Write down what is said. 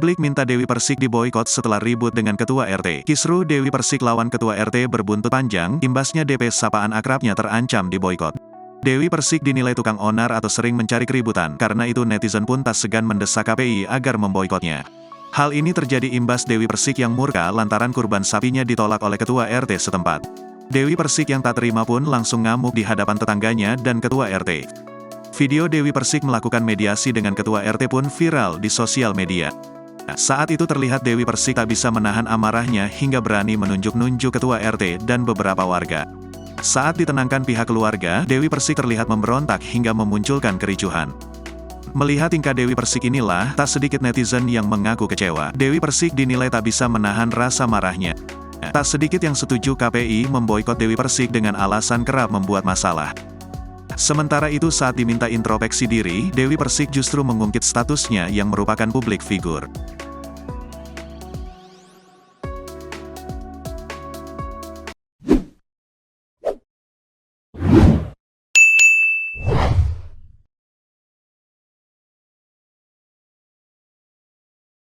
Publik minta Dewi Persik diboikot setelah ribut dengan Ketua RT. Kisruh Dewi Persik lawan Ketua RT berbuntut panjang, imbasnya DP sapaan akrabnya terancam diboikot. Dewi Persik dinilai tukang onar atau sering mencari keributan, karena itu netizen pun tak segan mendesak KPI agar memboikotnya. Hal ini terjadi imbas Dewi Persik yang murka lantaran kurban sapinya ditolak oleh Ketua RT setempat. Dewi Persik yang tak terima pun langsung ngamuk di hadapan tetangganya dan Ketua RT. Video Dewi Persik melakukan mediasi dengan Ketua RT pun viral di sosial media. Saat itu terlihat Dewi Persik tak bisa menahan amarahnya hingga berani menunjuk-nunjuk Ketua RT dan beberapa warga. Saat ditenangkan pihak keluarga, Dewi Persik terlihat memberontak hingga memunculkan kericuhan. Melihat tingkah Dewi Persik inilah, tak sedikit netizen yang mengaku kecewa. Dewi Persik dinilai tak bisa menahan rasa marahnya. Tak sedikit yang setuju KPI memboikot Dewi Persik dengan alasan kerap membuat masalah. Sementara itu saat diminta introspeksi diri, Dewi Persik justru mengungkit statusnya yang merupakan publik figur.